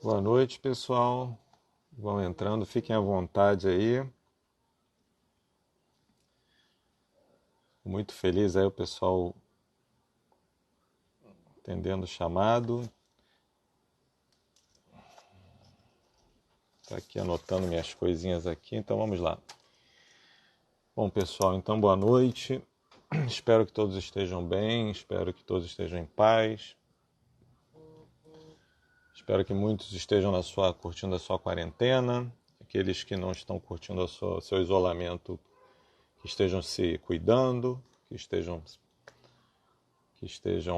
Boa noite, pessoal. Vão entrando, fiquem à vontade aí. Muito feliz aí o pessoal atendendo o chamado. Tá aqui anotando minhas coisinhas aqui, então vamos lá. Bom, pessoal, então boa noite. Espero que todos estejam bem, espero que todos estejam em paz. Espero que muitos estejam curtindo a sua quarentena. Aqueles que não estão curtindo o seu isolamento, que estejam se cuidando, que estejam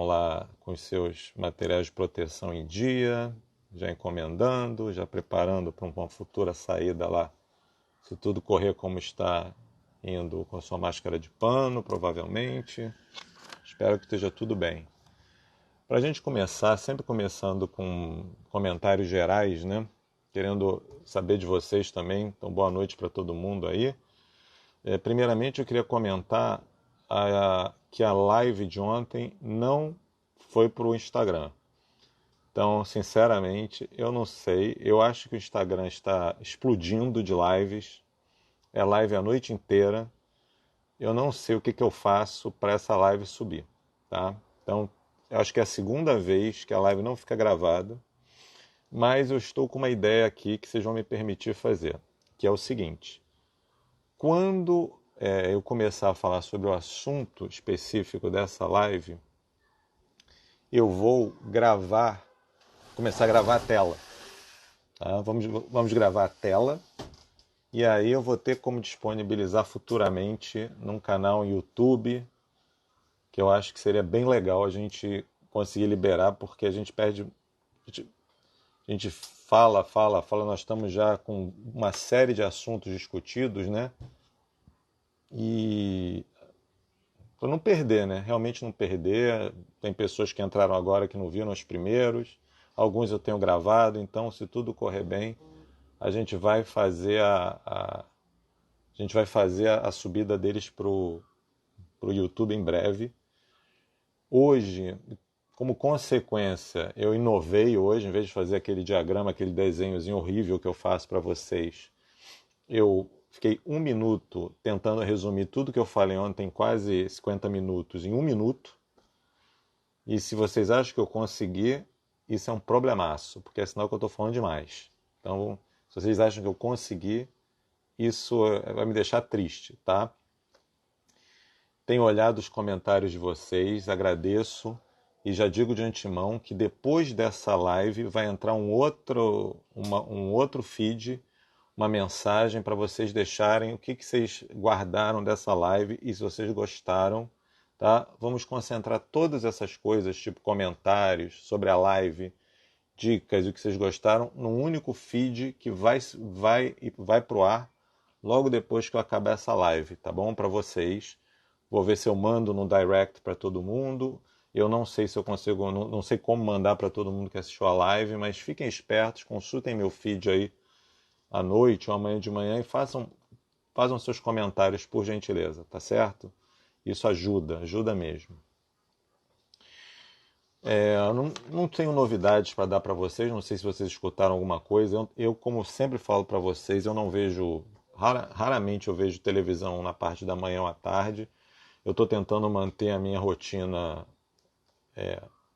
lá com os seus materiais de proteção em dia, já encomendando, já preparando para uma futura saída lá, se tudo correr como está indo, com a sua máscara de pano, provavelmente. Espero que esteja tudo bem. Para a gente começar, sempre começando com comentários gerais, né? Querendo saber de vocês também, então boa noite para todo mundo aí. Primeiramente, eu queria comentar que a live de ontem não foi para o Instagram. Então, sinceramente, eu não sei. Eu acho que o Instagram está explodindo de lives. É live a noite inteira. Eu não sei o que eu faço para essa live subir, tá? Então, eu acho que é a segunda vez que a live não fica gravada. Mas eu estou com uma ideia aqui que vocês vão me permitir fazer, que é o seguinte. Quando eu começar a falar sobre o assunto específico dessa live, eu vou começar a gravar a tela. Tá? Vamos gravar a tela e aí eu vou ter como disponibilizar futuramente num canal YouTube, que eu acho que seria bem legal a gente conseguir liberar, porque a gente perde... A gente fala, nós estamos já com uma série de assuntos discutidos, né? E para não perder, né? Realmente não perder. Tem pessoas que entraram agora que não viram os primeiros. Alguns eu tenho gravado, então se tudo correr bem, a gente vai fazer a subida deles pro YouTube em breve. Hoje, como consequência, eu inovei hoje, em vez de fazer aquele diagrama, aquele desenhozinho horrível que eu faço para vocês, eu fiquei 1 minuto tentando resumir tudo que eu falei ontem, quase 50 minutos, em 1 minuto. E se vocês acham que eu consegui, isso é um problemaço, porque é sinal que eu estou falando demais. Então, se vocês acham que eu consegui, isso vai me deixar triste, tá? Tenho olhado os comentários de vocês, agradeço e já digo de antemão que depois dessa live vai entrar um outro feed, uma mensagem para vocês deixarem o que vocês guardaram dessa live e se vocês gostaram, tá? Vamos concentrar todas essas coisas, tipo comentários sobre a live, dicas e o que vocês gostaram, num único feed que vai pro ar logo depois que eu acabar essa live, tá bom? Para vocês. Vou ver se eu mando no direct para todo mundo. Eu não sei se eu consigo, não sei como mandar para todo mundo que assistiu a live, mas fiquem espertos, consultem meu feed aí à noite ou amanhã de manhã e façam seus comentários, por gentileza, tá certo? Isso ajuda mesmo. Eu não tenho novidades para dar para vocês, não sei se vocês escutaram alguma coisa. Eu como sempre falo para vocês, eu não vejo, raramente eu vejo televisão na parte da manhã ou à tarde. Eu estou tentando manter a minha rotina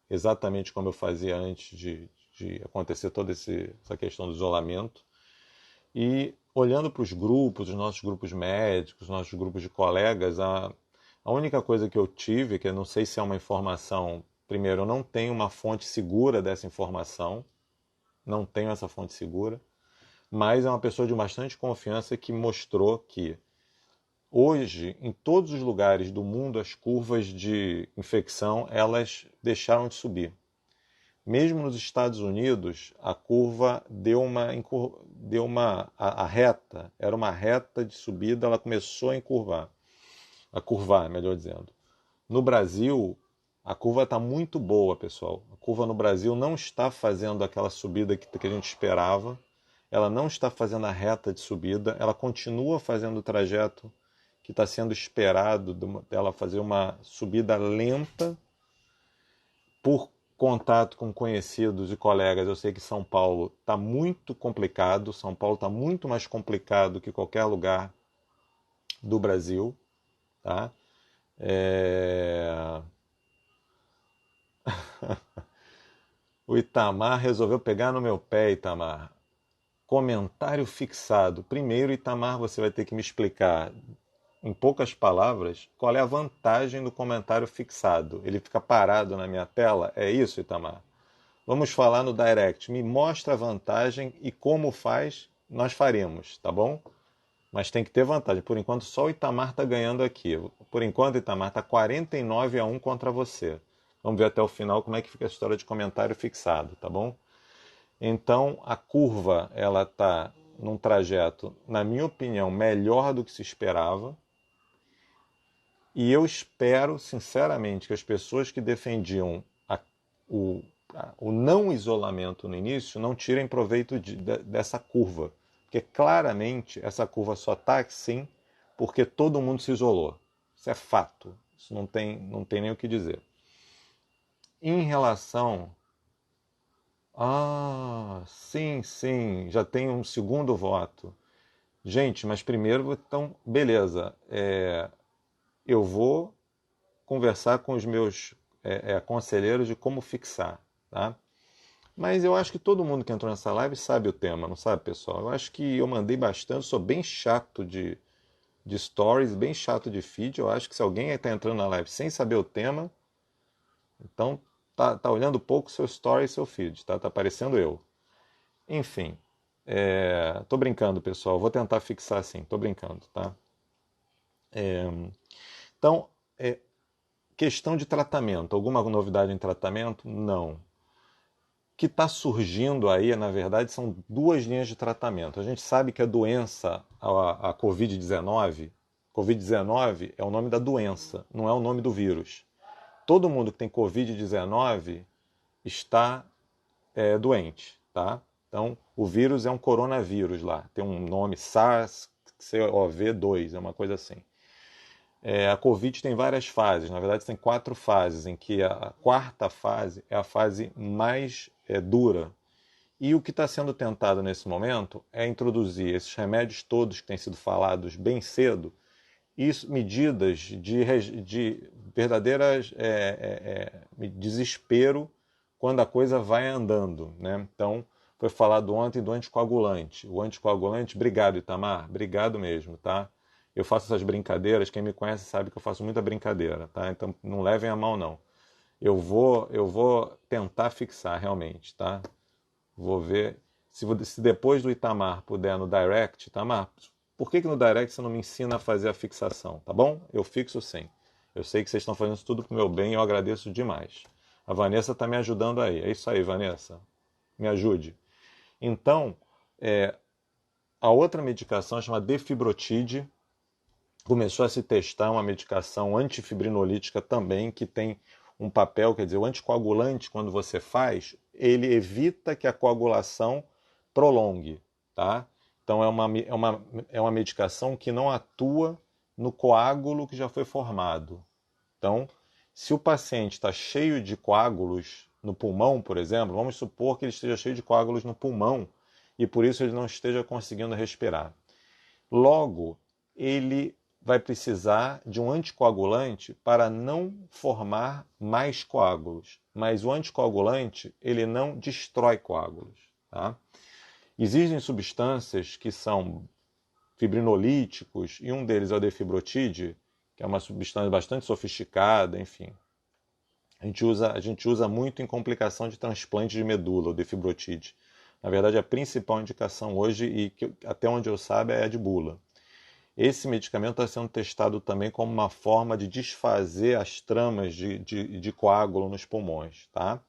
exatamente como eu fazia antes de acontecer toda essa questão do isolamento. E olhando para os grupos, os nossos grupos médicos, os nossos grupos de colegas, a única coisa que eu tive, que eu não sei se é uma informação, primeiro, eu não tenho uma fonte segura dessa informação, não tenho essa fonte segura, mas é uma pessoa de bastante confiança que mostrou que hoje, em todos os lugares do mundo, as curvas de infecção, elas deixaram de subir. Mesmo nos Estados Unidos, a curva a reta, era uma reta de subida, ela começou a curvar, melhor dizendo. No Brasil, A curva está muito boa, pessoal. A curva no Brasil não está fazendo aquela subida que a gente esperava. Ela não está fazendo a reta de subida. Ela continua fazendo o trajeto que está sendo esperado dela fazer uma subida lenta. Por contato com conhecidos e colegas, eu sei que São Paulo está muito complicado. São Paulo está muito mais complicado que qualquer lugar do Brasil. Tá? O Itamar resolveu pegar no meu pé, Itamar. Comentário fixado. Primeiro, Itamar, você vai ter que me explicar, em poucas palavras, qual é a vantagem do comentário fixado. Ele fica parado na minha tela? É isso, Itamar? Vamos falar no direct. Me mostra a vantagem e como faz, nós faremos, tá bom? Mas tem que ter vantagem. Por enquanto, só o Itamar está ganhando aqui. Por enquanto, Itamar está 49-1 contra você. Vamos ver até o final como é que fica a história de comentário fixado, tá bom? Então, a curva ela está num trajeto, na minha opinião, melhor do que se esperava. E eu espero, sinceramente, que as pessoas que defendiam o não isolamento no início não tirem proveito dessa curva. Porque claramente essa curva só está assim porque todo mundo se isolou. Isso é fato. Isso não tem nem o que dizer. Em relação... Ah, sim, sim, já tem um segundo voto. Gente, mas primeiro, então, beleza. Eu vou conversar com os meus conselheiros de como fixar, tá? Mas eu acho que todo mundo que entrou nessa live sabe o tema, não sabe, pessoal? Eu acho que eu mandei bastante, sou bem chato de stories, bem chato de feed. Eu acho que se alguém está entrando na live sem saber o tema, então tá olhando pouco seu story e seu feed, tá? Tá parecendo eu. Enfim, tô brincando, pessoal. Vou tentar fixar assim, tô brincando, tá? Então, questão de tratamento. Alguma novidade em tratamento? Não. O que está surgindo aí, na verdade, são duas linhas de tratamento. A gente sabe que a doença, a Covid-19 é o nome da doença, não é o nome do vírus. Todo mundo que tem Covid-19 está doente, tá? Então, o vírus é um coronavírus lá, tem um nome SARS-CoV-2, é uma coisa assim. A Covid tem várias fases, na verdade tem 4 fases, em que a quarta fase é a fase mais dura. E o que está sendo tentado nesse momento é introduzir esses remédios todos que têm sido falados bem cedo, e medidas de verdadeiras desespero quando a coisa vai andando, né? Então, foi falado ontem do anticoagulante. O anticoagulante, obrigado, Itamar, obrigado mesmo, tá? Eu faço essas brincadeiras, quem me conhece sabe que eu faço muita brincadeira, tá? Então não levem a mal, não. Eu vou tentar fixar realmente, tá? Vou ver se depois do Itamar puder no direct, Itamar, por que no direct você não me ensina a fazer a fixação, tá bom? Eu fixo sim. Eu sei que vocês estão fazendo isso tudo pro meu bem e eu agradeço demais. A Vanessa está me ajudando aí. É isso aí, Vanessa. Me ajude. Então, a outra medicação chama Defibrotide. Começou a se testar uma medicação antifibrinolítica também, que tem um papel, quer dizer, o anticoagulante, quando você faz, ele evita que a coagulação prolongue, tá? Então é uma medicação que não atua no coágulo que já foi formado. Então, se o paciente está cheio de coágulos no pulmão, por exemplo, vamos supor que ele esteja cheio de coágulos no pulmão e por isso ele não esteja conseguindo respirar. Logo, ele vai precisar de um anticoagulante para não formar mais coágulos. Mas o anticoagulante, ele não destrói coágulos. Tá? Existem substâncias que são fibrinolíticos, e um deles é o defibrotide, que é uma substância bastante sofisticada, enfim. A gente usa muito em complicação de transplante de medula, o defibrotide. Na verdade, a principal indicação hoje, e que, até onde eu saiba, é a de bula. Esse medicamento está sendo testado também como uma forma de desfazer as tramas de coágulo nos pulmões, tá?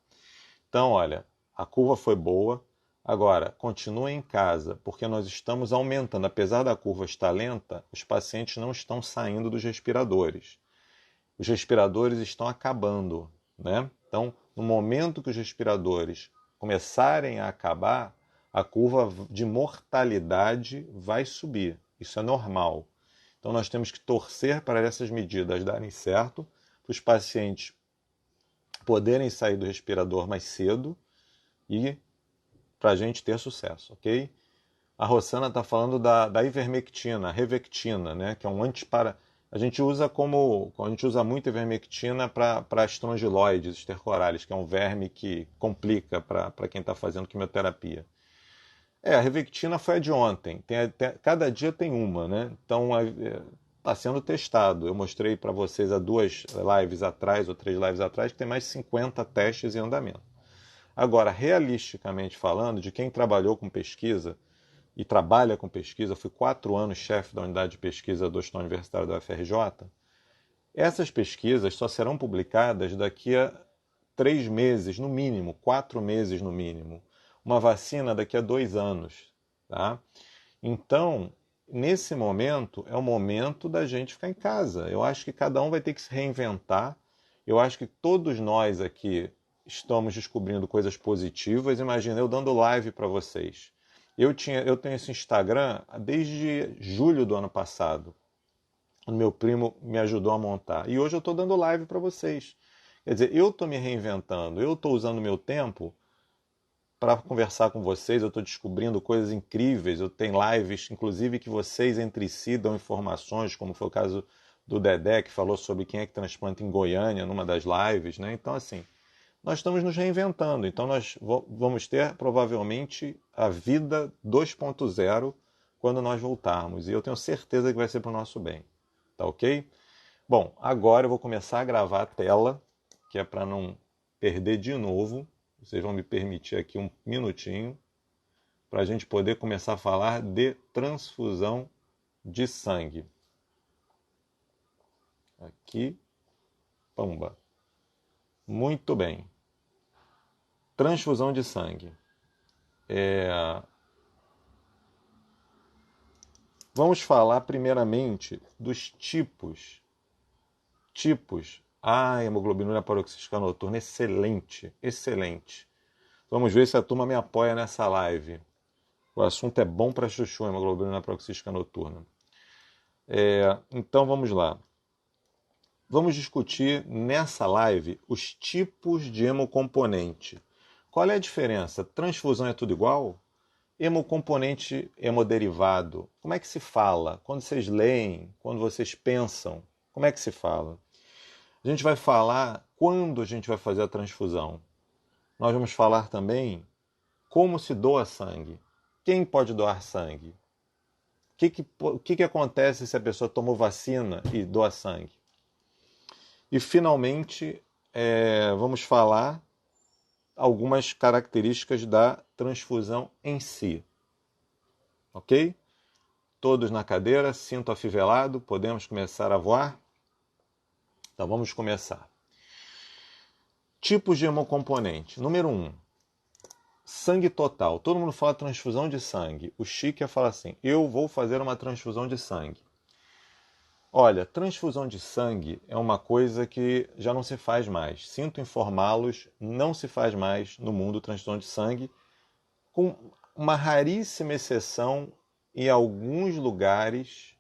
Então, olha, a curva foi boa. Agora, continue em casa, porque nós estamos aumentando. Apesar da curva estar lenta, os pacientes não estão saindo dos respiradores. Os respiradores estão acabando. né? Então, no momento que os respiradores começarem a acabar, a curva de mortalidade vai subir. Isso é normal. Então, nós temos que torcer para essas medidas darem certo, para os pacientes poderem sair do respirador mais cedo e para a gente ter sucesso, ok? A Rossana está falando da ivermectina, Revectina, né, que é um antipara. A gente usa muito ivermectina para estrongiloides estercoralis, que é um verme que complica para quem está fazendo quimioterapia. A Revectina foi a de ontem. Cada dia tem uma, né? Então está sendo testado. Eu mostrei para vocês há 2 lives atrás ou 3 lives atrás que tem mais de 50 testes em andamento. Agora, realisticamente falando, de quem trabalhou com pesquisa e trabalha com pesquisa, fui 4 anos chefe da unidade de pesquisa do Hospital Universitário da UFRJ, essas pesquisas só serão publicadas daqui a 3 meses, no mínimo, 4 meses no mínimo. Uma vacina daqui a 2 anos. Tá? Então, nesse momento, é o momento da gente ficar em casa. Eu acho que cada um vai ter que se reinventar. Eu acho que todos nós aqui estamos descobrindo coisas positivas. Imagina eu dando live para vocês. Eu tenho esse Instagram desde julho do ano passado. O meu primo me ajudou a montar. E hoje eu estou dando live para vocês. Quer dizer, eu estou me reinventando, eu estou usando o meu tempo para conversar com vocês, eu estou descobrindo coisas incríveis, eu tenho lives, inclusive, que vocês entre si dão informações, como foi o caso do Dedé, que falou sobre quem é que transplanta em Goiânia, numa das lives, né? Então, assim, nós estamos nos reinventando, então nós vamos ter, provavelmente, a vida 2.0 quando nós voltarmos, e eu tenho certeza que vai ser para o nosso bem, tá ok? Bom, agora eu vou começar a gravar a tela, que é para não perder de novo. Vocês vão me permitir aqui um minutinho para a gente poder começar a falar de transfusão de sangue. Aqui, pamba. Muito bem. Transfusão de sangue. Vamos falar primeiramente dos tipos. Hemoglobinúria paroxística noturna, excelente, excelente. Vamos ver se a turma me apoia nessa live. O assunto é bom para chuchu, hemoglobinúria paroxística noturna. Então vamos lá. Vamos discutir nessa live os tipos de hemocomponente. Qual é a diferença? Transfusão é tudo igual? Hemocomponente, hemoderivado. Como é que se fala? Quando vocês leem, quando vocês pensam, como é que se fala? A gente vai falar quando a gente vai fazer a transfusão. Nós vamos falar também como se doa sangue. Quem pode doar sangue? O que acontece se a pessoa tomou vacina e doa sangue? E, finalmente, vamos falar algumas características da transfusão em si. Ok? Todos na cadeira, cinto afivelado, podemos começar a voar? Então, vamos começar. Tipos de hemocomponente. Número 1. Sangue total. Todo mundo fala transfusão de sangue. O chique é falar assim, eu vou fazer uma transfusão de sangue. Olha, transfusão de sangue é uma coisa que já não se faz mais. Sinto informá-los, não se faz mais no mundo transfusão de sangue, com uma raríssima exceção em alguns lugares,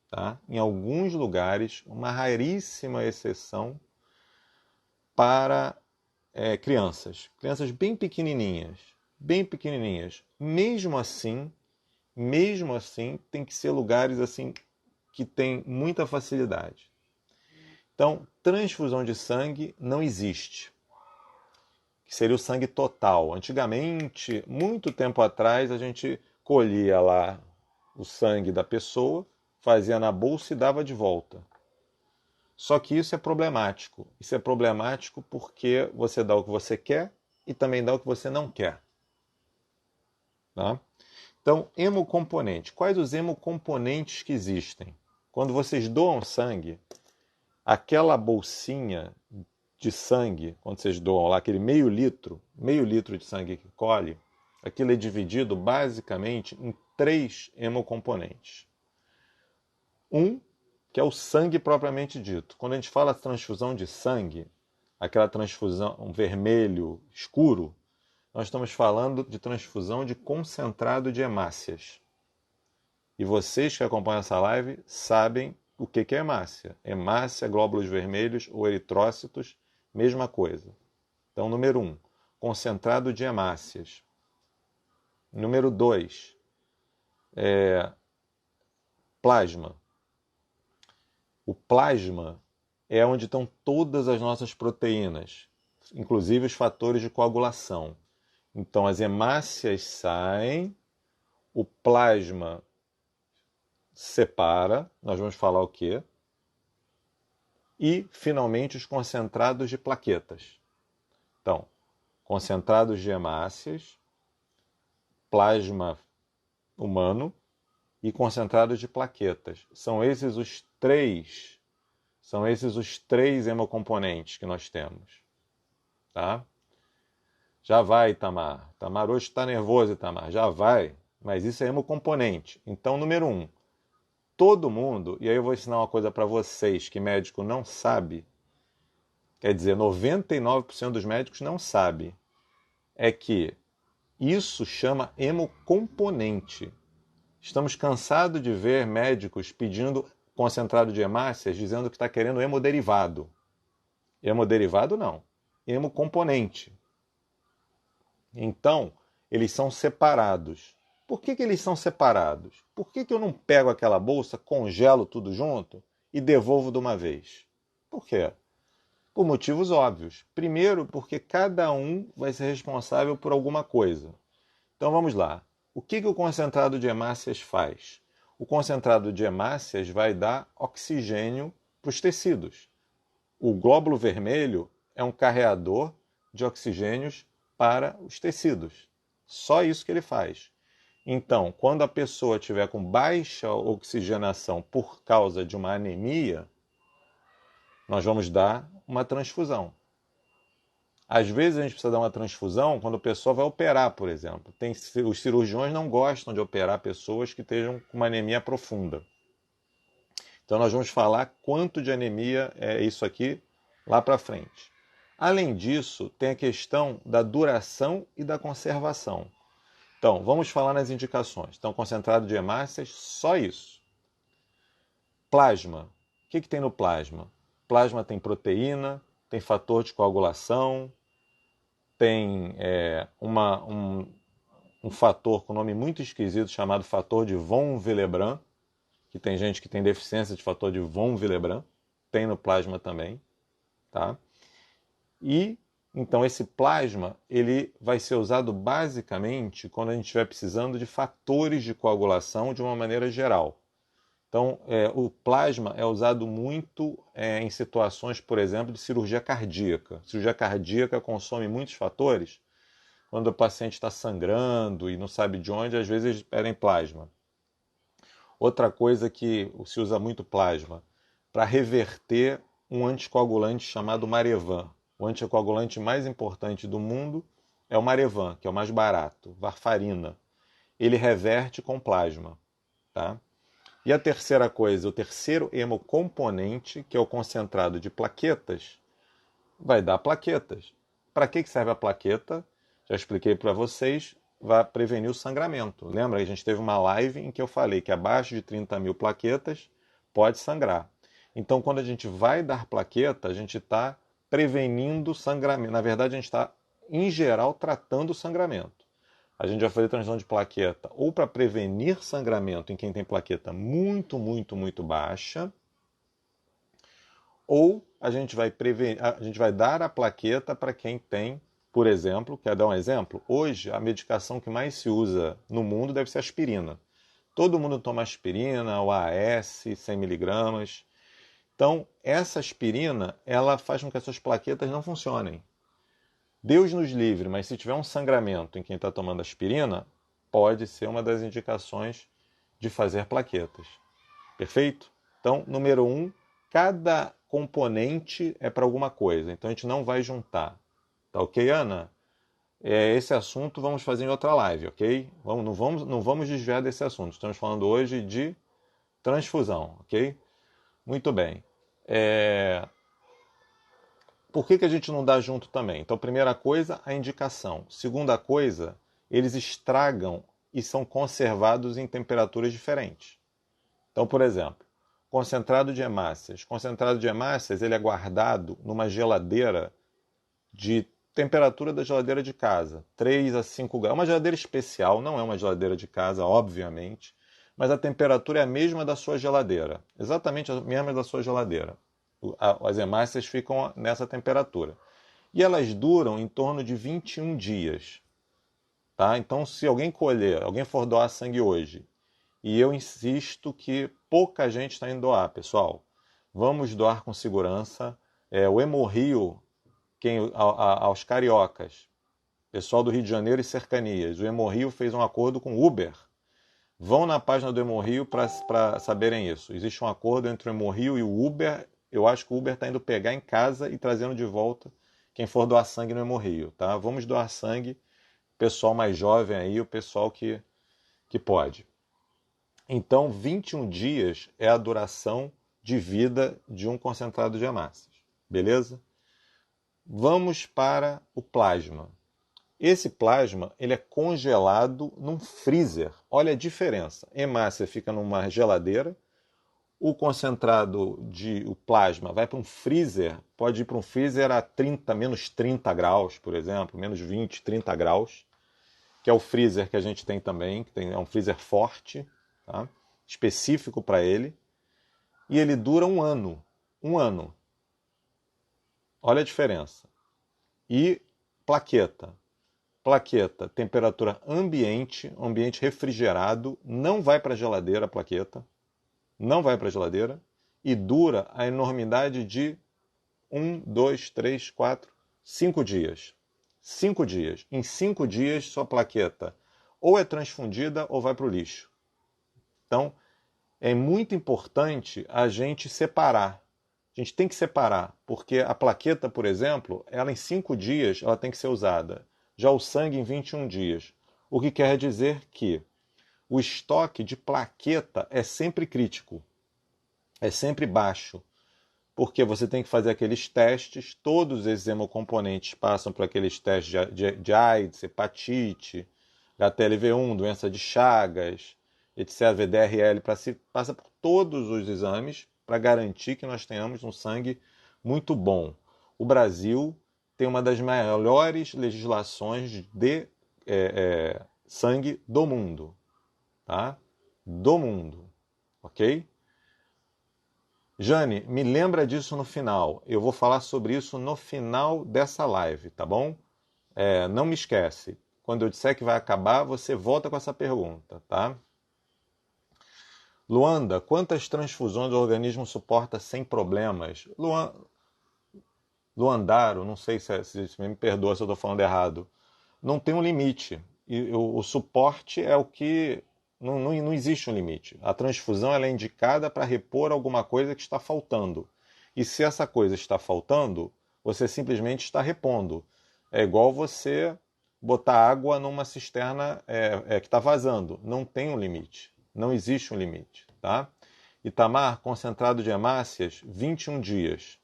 tá? Em alguns lugares, uma raríssima exceção para crianças bem pequenininhas, bem pequenininhas. Mesmo assim, tem que ser lugares assim que tem muita facilidade. Então, transfusão de sangue não existe, que seria o sangue total. Antigamente, muito tempo atrás, a gente colhia lá o sangue da pessoa, fazia na bolsa e dava de volta. Só que isso é problemático. Isso é problemático porque você dá o que você quer e também dá o que você não quer. Tá? Então, hemocomponente. Quais os hemocomponentes que existem? Quando vocês doam sangue, aquela bolsinha de sangue, quando vocês doam lá aquele meio litro de sangue que colhe, aquilo é dividido basicamente em 3 hemocomponentes. Um, que é o sangue propriamente dito. Quando a gente fala transfusão de sangue, aquela transfusão um vermelho escuro, nós estamos falando de transfusão de concentrado de hemácias. E vocês que acompanham essa live sabem o que é hemácia. Hemácia, glóbulos vermelhos ou eritrócitos, mesma coisa. Então, número 1, concentrado de hemácias. Número 2, plasma. O plasma é onde estão todas as nossas proteínas, inclusive os fatores de coagulação. Então, as hemácias saem, o plasma separa, nós vamos falar o quê? E, finalmente, os concentrados de plaquetas. Então, concentrados de hemácias, plasma humano e concentrados de plaquetas. São esses os três hemocomponentes que nós temos. Tá? Já vai, Itamar. Itamar hoje está nervoso, Itamar. Já vai. Mas isso é hemocomponente. Então, número 1, todo mundo, e aí eu vou ensinar uma coisa para vocês que médico não sabe, quer dizer, 99% dos médicos não sabe, é que isso chama hemocomponente. Estamos cansados de ver médicos pedindo concentrado de hemácias, dizendo que está querendo hemoderivado. Hemoderivado não, hemocomponente. Então, eles são separados. Por que eles são separados? Por que eu não pego aquela bolsa, congelo tudo junto e devolvo de uma vez? Por quê? Por motivos óbvios. Primeiro, porque cada um vai ser responsável por alguma coisa. Então vamos lá. O que o concentrado de hemácias faz? O concentrado de hemácias vai dar oxigênio para os tecidos. O glóbulo vermelho é um carreador de oxigênios para os tecidos. Só isso que ele faz. Então, quando a pessoa estiver com baixa oxigenação por causa de uma anemia, nós vamos dar uma transfusão. Às vezes a gente precisa dar uma transfusão quando a pessoa vai operar, por exemplo. Os cirurgiões não gostam de operar pessoas que estejam com uma anemia profunda. Então nós vamos falar quanto de anemia é isso aqui lá para frente. Além disso, tem a questão da duração e da conservação. Então, vamos falar nas indicações. Então, concentrado de hemácias, só isso. Plasma. O que tem no plasma? Plasma tem proteína, tem fator de coagulação, tem um fator com nome muito esquisito chamado fator de von Willebrand, que tem gente que tem deficiência de fator de von Willebrand, tem no plasma também. Tá? E então esse plasma ele vai ser usado basicamente quando a gente estiver precisando de fatores de coagulação de uma maneira geral. Então o plasma é usado muito em situações, por exemplo, de cirurgia cardíaca. Cirurgia cardíaca consome muitos fatores. Quando o paciente está sangrando e não sabe de onde, às vezes eles pedem plasma. Outra coisa que se usa muito plasma para reverter um anticoagulante chamado Marevan. O anticoagulante mais importante do mundo é o Marevan, que é o mais barato, varfarina. Ele reverte com plasma. Tá? E a terceira coisa, o terceiro hemocomponente, que é o concentrado de plaquetas, vai dar plaquetas. Para que serve a plaqueta? Já expliquei para vocês, vai prevenir o sangramento. Lembra que a gente teve uma live em que eu falei que abaixo de 30.000 plaquetas pode sangrar. Então, quando a gente vai dar plaqueta, a gente está prevenindo sangramento. Na verdade, a gente está, em geral, tratando o sangramento. A gente vai fazer transfusão de plaqueta ou para prevenir sangramento em quem tem plaqueta muito, muito, muito baixa, ou a gente vai dar a plaqueta para quem tem, por exemplo, quer dar um exemplo? Hoje, a medicação que mais se usa no mundo deve ser aspirina. Todo mundo toma aspirina, o AS, 100 miligramas. Então, essa aspirina, ela faz com que as suas plaquetas não funcionem. Deus nos livre, mas se tiver um sangramento em quem está tomando aspirina, pode ser uma das indicações de fazer plaquetas. Perfeito? Então, número 1, cada componente é para alguma coisa. Então, a gente não vai juntar. Tá ok, Ana? Esse assunto vamos fazer em outra live, ok? Não vamos desviar desse assunto. Estamos falando hoje de transfusão, ok? Muito bem. Por que a gente não dá junto também? Então, primeira coisa, a indicação. Segunda coisa, eles estragam e são conservados em temperaturas diferentes. Então, por exemplo, concentrado de hemácias. Concentrado de hemácias, ele é guardado numa geladeira de temperatura da geladeira de casa, 3 a 5 graus. Uma geladeira especial, não é uma geladeira de casa, obviamente, mas a temperatura é a mesma da sua geladeira, exatamente a mesma da sua geladeira. As hemácias ficam nessa temperatura. E elas duram em torno de 21 dias. Tá? Então, se alguém colher, alguém for doar sangue hoje, e eu insisto que pouca gente está indo doar, pessoal, vamos doar com segurança. O Hemorrio, aos cariocas, pessoal do Rio de Janeiro e cercanias, o Hemorrio fez um acordo com o Uber. Vão na página do Hemorrio para saberem isso. Existe um acordo entre o Hemorrio e o Uber. Eu acho que o Uber está indo pegar em casa e trazendo de volta quem for doar sangue no Hemorrio. Tá? Vamos doar sangue, pessoal mais jovem aí, o pessoal que pode. Então, 21 dias é a duração de vida de um concentrado de hemácias. Beleza? Vamos para o plasma. Esse plasma ele é congelado num freezer. Olha a diferença. Hemácia fica numa geladeira, o concentrado o plasma vai para um freezer, pode ir para um freezer a menos 30 graus, por exemplo, menos 20, 30 graus, que é o freezer que a gente tem também, é um freezer forte, tá? Específico para ele, e ele dura um ano. Um ano. Olha a diferença. E plaqueta. Plaqueta, temperatura ambiente, ambiente refrigerado, não vai para a geladeira a plaqueta, não vai para a geladeira, e dura a enormidade de 5 dias. 5 dias. Em 5 dias, sua plaqueta ou é transfundida ou vai para o lixo. Então, é muito importante a gente separar. A gente tem que separar, porque a plaqueta, por exemplo, ela em 5 dias ela tem que ser usada. Já o sangue em 21 dias. O que quer dizer que o estoque de plaqueta é sempre crítico, é sempre baixo, porque você tem que fazer aqueles testes, todos esses hemocomponentes passam por aqueles testes de AIDS, hepatite, HTLV1, doença de Chagas, etc., VDRL, passa por todos os exames para garantir que nós tenhamos um sangue muito bom. O Brasil tem uma das melhores legislações de sangue do mundo. Tá? Do mundo. Ok? Jane, me lembra disso no final. Eu vou falar sobre isso no final dessa live, tá bom? Não me esquece. Quando eu disser que vai acabar, você volta com essa pergunta, tá? Luanda, quantas transfusões o organismo suporta sem problemas? Luandaro, não sei se me perdoa se eu estou falando errado. Não tem um limite. E o suporte é o que... Não existe um limite. A transfusão ela é indicada para repor alguma coisa que está faltando. E se essa coisa está faltando, você simplesmente está repondo. É igual você botar água numa cisterna que está vazando. Não tem um limite. Não existe um limite. Tá? Itamar, concentrado de hemácias, 21 dias.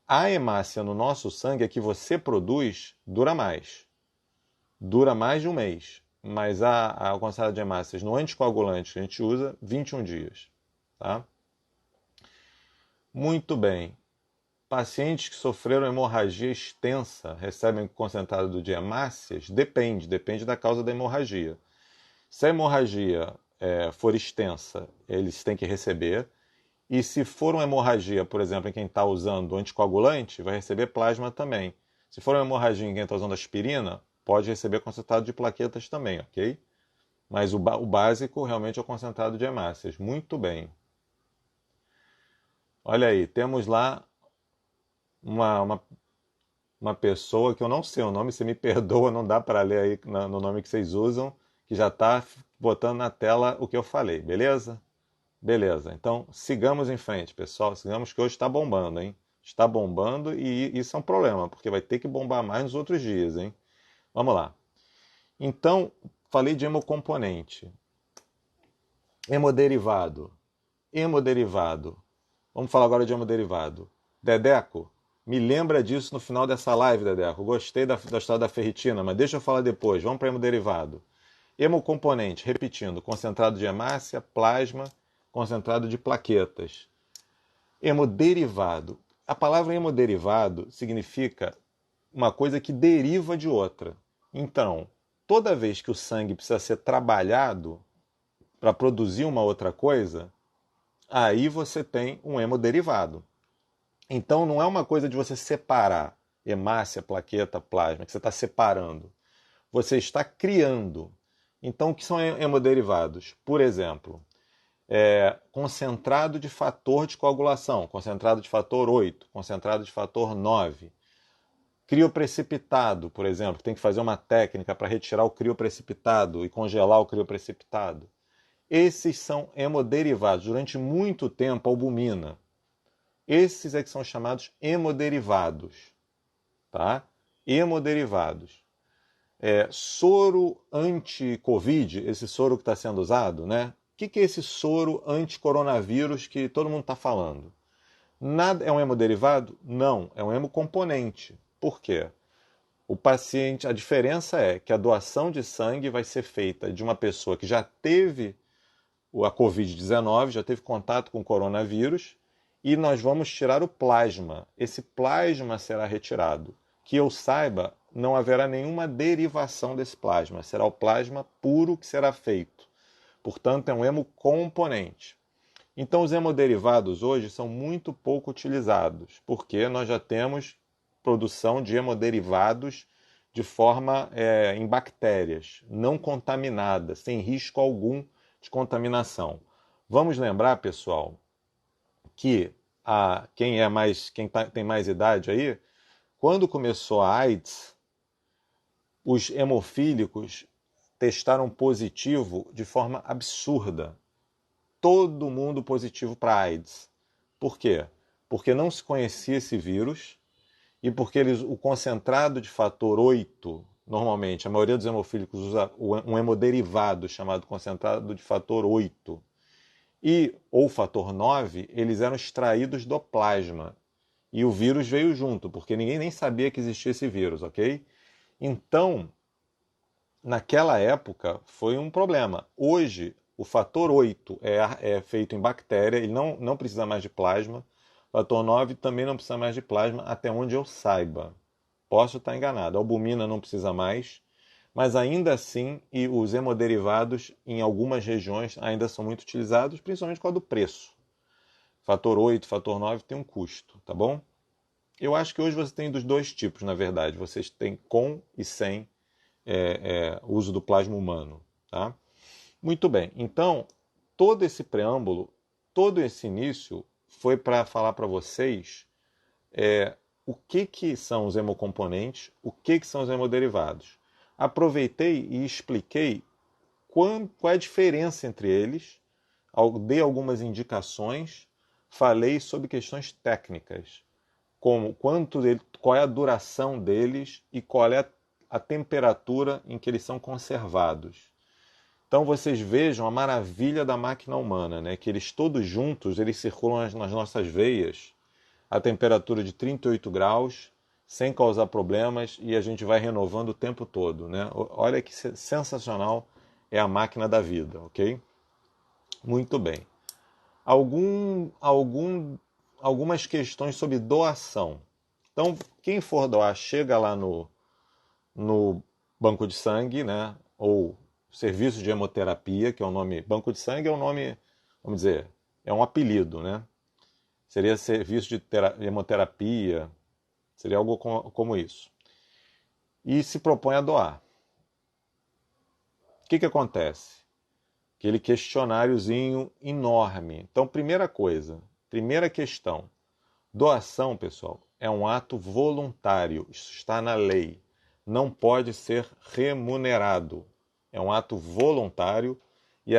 A hemácia no nosso sangue, a que você produz, dura mais. Dura mais de um mês. Mas a concentrado de hemácias no anticoagulante que a gente usa, 21 dias. Tá? Muito bem. Pacientes que sofreram hemorragia extensa recebem concentrado de hemácias? Depende da causa da hemorragia. Se a hemorragia for extensa, eles têm que receber. E se for uma hemorragia, por exemplo, em quem está usando anticoagulante, vai receber plasma também. Se for uma hemorragia em quem está usando aspirina, pode receber concentrado de plaquetas também, ok? Mas o básico realmente é o concentrado de hemácias. Muito bem. Olha aí, temos lá uma pessoa que eu não sei o nome, você me perdoa, não dá para ler aí no nome que vocês usam, que já está botando na tela o que eu falei, beleza? Beleza, então sigamos em frente, pessoal. Sigamos que hoje está bombando, hein? Está bombando e isso é um problema, porque vai ter que bombar mais nos outros dias, hein? Vamos lá. Então, falei de hemocomponente. Hemoderivado. Hemoderivado. Vamos falar agora de hemoderivado. Dedeco, Me lembra disso no final dessa live, Dedeco. Gostei da história da ferritina, mas deixa eu falar depois. Vamos para o hemoderivado. Hemocomponente, repetindo, concentrado de hemácia, plasma, concentrado de plaquetas. Hemoderivado. A palavra hemoderivado significa uma coisa que deriva de outra. Então, toda vez que o sangue precisa ser trabalhado para produzir uma outra coisa, aí você tem um hemoderivado. Então, não é uma coisa de você separar hemácia, plaqueta, plasma, que você está separando. Você está criando. Então, o que são hemoderivados? Por exemplo, concentrado de fator de coagulação, concentrado de fator 8, concentrado de fator 9. Crioprecipitado, por exemplo, que tem que fazer uma técnica para retirar o crioprecipitado e congelar o crioprecipitado. Esses são hemoderivados. Durante muito tempo, a albumina. Esses é que são chamados hemoderivados. Tá? Hemoderivados. Soro anti-Covid, esse soro que está sendo usado, né? O que é esse soro anti-coronavírus que todo mundo está falando? Nada é um hemoderivado? Não, é um hemocomponente. Por quê? O paciente, a diferença é que a doação de sangue vai ser feita de uma pessoa que já teve a Covid-19, já teve contato com o coronavírus, e nós vamos tirar o plasma. Esse plasma será retirado. Que eu saiba, não haverá nenhuma derivação desse plasma. Será o plasma puro que será feito. Portanto, é um hemocomponente. Então, os hemoderivados hoje são muito pouco utilizados, porque nós já temos produção de hemoderivados de forma em bactérias, não contaminadas, sem risco algum de contaminação. Vamos lembrar, pessoal, que quem tem mais idade aí, quando começou a AIDS, os hemofílicos testaram positivo de forma absurda. Todo mundo positivo para AIDS. Por quê? Porque não se conhecia esse vírus e porque o concentrado de fator 8, normalmente, a maioria dos hemofílicos usa um hemoderivado chamado concentrado de fator 8 ou fator 9, eles eram extraídos do plasma. E o vírus veio junto, porque ninguém nem sabia que existia esse vírus, ok? Então, naquela época, foi um problema. Hoje, o fator 8 é feito em bactéria, ele não precisa mais de plasma. O fator 9 também não precisa mais de plasma, até onde eu saiba. Posso estar enganado. A albumina não precisa mais, mas ainda assim, e os hemoderivados, em algumas regiões, ainda são muito utilizados, principalmente por causa do preço. Fator 8, fator 9 tem um custo, tá bom? Eu acho que hoje você tem dos dois tipos, na verdade. Vocês têm com e sem uso do plasma humano. Tá? Muito bem. Então, todo esse preâmbulo, todo esse início foi para falar para vocês o que são os hemocomponentes, o que são os hemoderivados. Aproveitei e expliquei qual é a diferença entre eles, dei algumas indicações, falei sobre questões técnicas, como qual é a duração deles e qual é a temperatura em que eles são conservados. Então vocês vejam a maravilha da máquina humana, né? Que eles todos juntos, eles circulam nas nossas veias a temperatura de 38 graus, sem causar problemas, e a gente vai renovando o tempo todo, né? Olha que sensacional é a máquina da vida, ok? Muito bem. Algumas questões sobre doação. Então, quem for doar, chega lá no banco de sangue, né? Ou serviço de hemoterapia, que é o nome. Banco de sangue é um nome, vamos dizer, é um apelido, né? Seria serviço de hemoterapia, seria algo como isso. E se propõe a doar. O que acontece? Aquele questionáriozinho enorme. Então, primeira questão. Doação, pessoal, é um ato voluntário. Isso está na lei. Não pode ser remunerado. É um ato voluntário e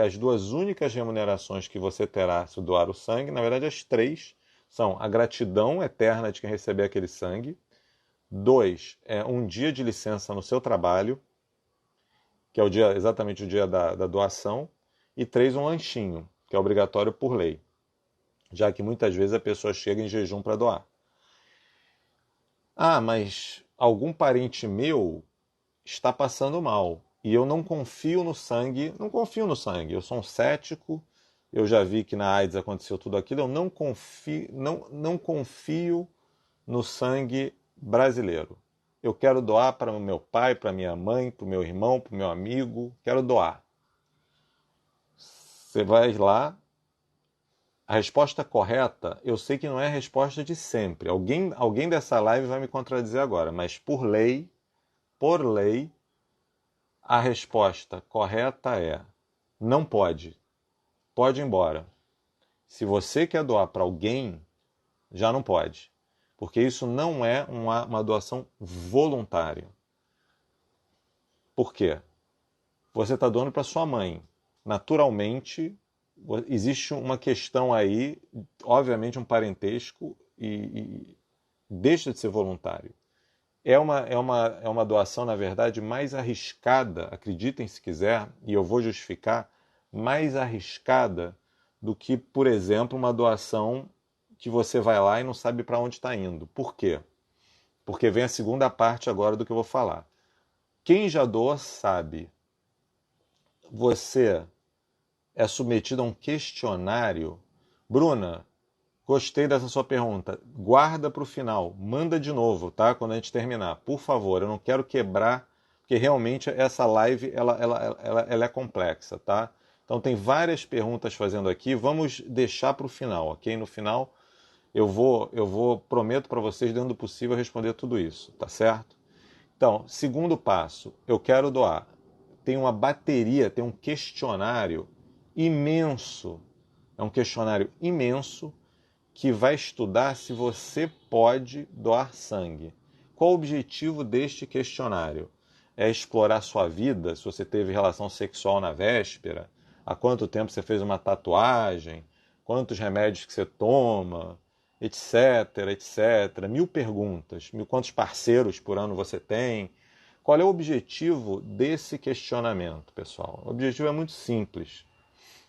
as duas únicas remunerações que você terá se doar o sangue, na verdade as três, são a gratidão eterna de quem receber aquele sangue. 2, um dia de licença no seu trabalho, que é exatamente o dia da doação. E 3, um lanchinho, que é obrigatório por lei, já que muitas vezes a pessoa chega em jejum para doar. Ah, mas algum parente meu está passando mal e eu não confio no sangue, não confio no sangue. Eu sou um cético. Eu já vi que na AIDS aconteceu tudo aquilo. Eu não confio no sangue brasileiro. Eu quero doar para o meu pai, para minha mãe, para o meu irmão, para o meu amigo. Quero doar. Você vai lá. A resposta correta, eu sei que não é a resposta de sempre. Alguém dessa live vai me contradizer agora, mas por lei, a resposta correta é: não pode. Pode ir embora. Se você quer doar para alguém, já não pode. Porque isso não é uma doação voluntária. Por quê? Você está doando para sua mãe. Naturalmente, existe uma questão aí, obviamente um parentesco, e deixa de ser voluntário. É uma doação, na verdade, mais arriscada, acreditem se quiser, e eu vou justificar, mais arriscada do que, por exemplo, uma doação que você vai lá e não sabe para onde está indo. Por quê? Porque vem a segunda parte agora do que eu vou falar. Quem já doa sabe. Você é submetido a um questionário. Bruna, gostei dessa sua pergunta. Guarda para o final. Manda de novo, tá? Quando a gente terminar. Por favor, eu não quero quebrar, porque realmente essa live ela é complexa, tá? Então tem várias perguntas fazendo aqui. Vamos deixar para o final, ok? No final prometo para vocês, dentro do possível, responder tudo isso, tá certo? Então, segundo passo, eu quero doar. Tem uma bateria, tem um questionário imenso. É um questionário imenso que vai estudar se você pode doar sangue. Qual o objetivo deste questionário? É explorar sua vida, se você teve relação sexual na véspera, há quanto tempo você fez uma tatuagem, quantos remédios que você toma, etc, etc. Mil perguntas, quantos parceiros por ano você tem. Qual é o objetivo desse questionamento, pessoal? O objetivo é muito simples.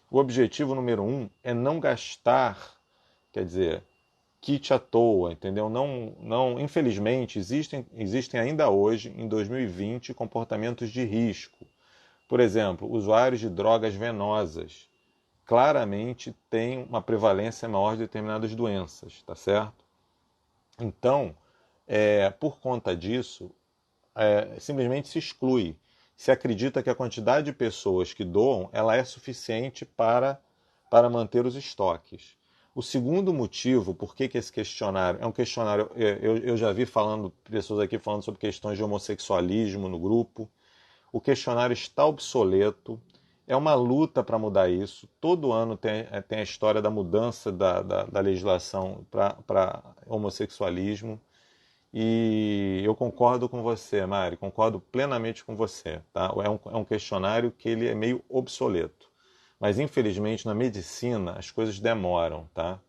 O objetivo número um é não gastar, quer dizer, kit à toa, entendeu? Infelizmente, existem ainda hoje, em 2020, comportamentos de risco. Por exemplo, usuários de drogas venosas claramente têm uma prevalência maior de determinadas doenças, tá certo? Então, por conta disso, simplesmente se exclui. Se acredita que a quantidade de pessoas que doam ela é suficiente para manter os estoques. O segundo motivo, por que esse questionário, é um questionário, eu já vi pessoas aqui falando sobre questões de homossexualismo no grupo, o questionário está obsoleto, é uma luta para mudar isso, todo ano tem a história da mudança da legislação para homossexualismo, e eu concordo com você, Mari, concordo plenamente com você. Tá? É um questionário que ele é meio obsoleto. Mas, infelizmente, na medicina, as coisas demoram, tá?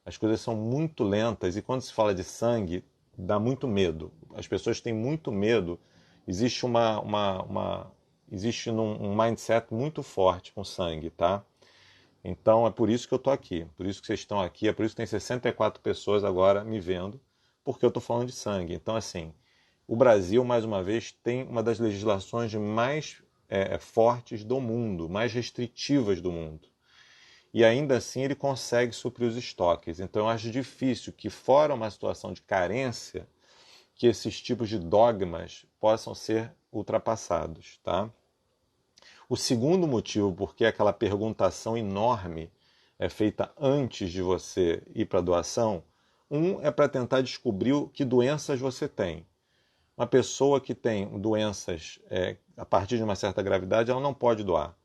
As coisas são muito lentas e quando se fala de sangue, dá muito medo. As pessoas têm muito medo. Existe existe um mindset muito forte com sangue, tá? Então é por isso que eu estou aqui, por isso que vocês estão aqui, é por isso que tem 64 pessoas agora me vendo, porque eu estou falando de sangue. Então, assim, o Brasil, mais uma vez, tem uma das legislações mais fortes do mundo, mais restritivas do mundo. E ainda assim ele consegue suprir os estoques. Então eu acho difícil que, fora uma situação de carência, que esses tipos de dogmas possam ser ultrapassados, tá? O segundo motivo por que aquela perguntação enorme é feita antes de você ir para a doação, é para tentar descobrir que doenças você tem. Uma pessoa que tem doenças a partir de uma certa gravidade, ela não pode doar.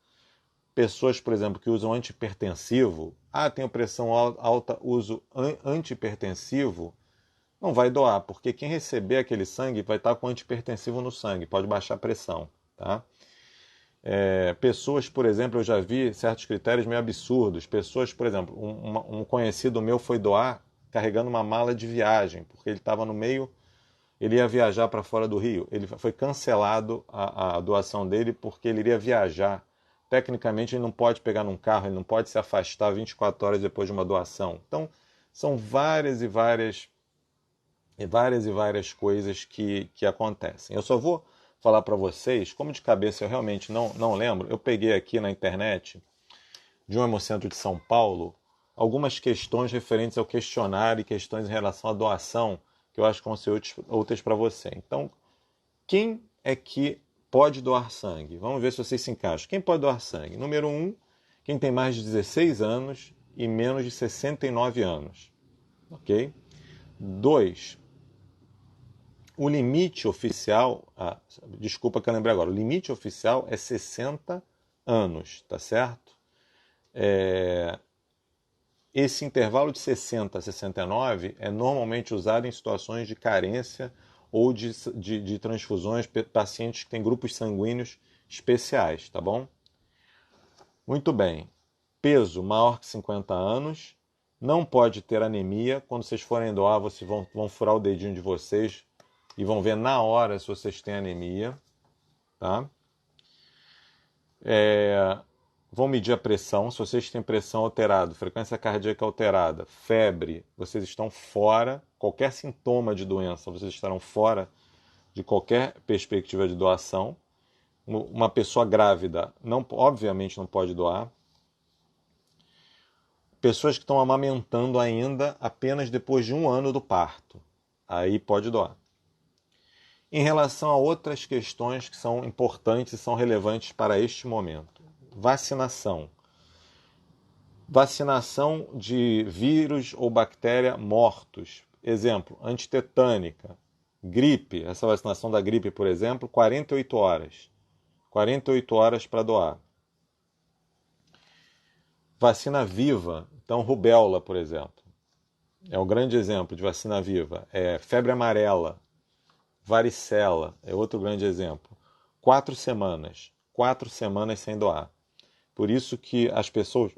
Pessoas, por exemplo, que usam antihipertensivo, tenho pressão alta, uso antihipertensivo, não vai doar, porque quem receber aquele sangue vai estar com antihipertensivo no sangue, pode baixar a pressão, tá? Pessoas, por exemplo, eu já vi certos critérios meio absurdos. Pessoas, por exemplo, um conhecido meu foi doar carregando uma mala de viagem, porque ele estava no meio, ele ia viajar para fora do Rio. Ele foi cancelado a doação dele porque ele iria viajar. Tecnicamente, ele não pode pegar num carro, ele não pode se afastar 24 horas depois de uma doação. Então, são várias e várias e várias coisas que acontecem. Eu só vou falar para vocês, como de cabeça eu realmente não lembro, eu peguei aqui na internet, de um Hemocentro de São Paulo, algumas questões referentes ao questionário e questões em relação à doação, que eu acho que vão ser úteis para você. Então, quem é que pode doar sangue? Vamos ver se vocês se encaixam. Quem pode doar sangue? Número 1, quem tem mais de 16 anos e menos de 69 anos. Ok? 2, o limite oficial, desculpa que eu lembrei agora, o limite oficial é 60 anos, tá certo? Esse intervalo de 60 a 69 é normalmente usado em situações de carência ou de transfusões, pacientes que têm grupos sanguíneos especiais, tá bom? Muito bem. Peso maior que 50 anos. Não pode ter anemia. Quando vocês forem doar, vocês vão furar o dedinho de vocês e vão ver na hora se vocês têm anemia, tá? Vão medir a pressão. Se vocês têm pressão alterada, frequência cardíaca alterada, febre, vocês estão fora. Qualquer sintoma de doença, vocês estarão fora de qualquer perspectiva de doação. Uma pessoa grávida, obviamente não pode doar. Pessoas que estão amamentando ainda apenas depois de 1 ano do parto, aí pode doar. Em relação a outras questões que são importantes e são relevantes para este momento. Vacinação. Vacinação de vírus ou bactéria mortos. Exemplo, antitetânica. Gripe, essa vacinação da gripe, por exemplo, 48 horas. 48 horas para doar. Vacina viva, então rubéola, por exemplo. É um grande exemplo de vacina viva. Febre amarela, varicela, é outro grande exemplo. 4 semanas. 4 semanas sem doar. Por isso que as pessoas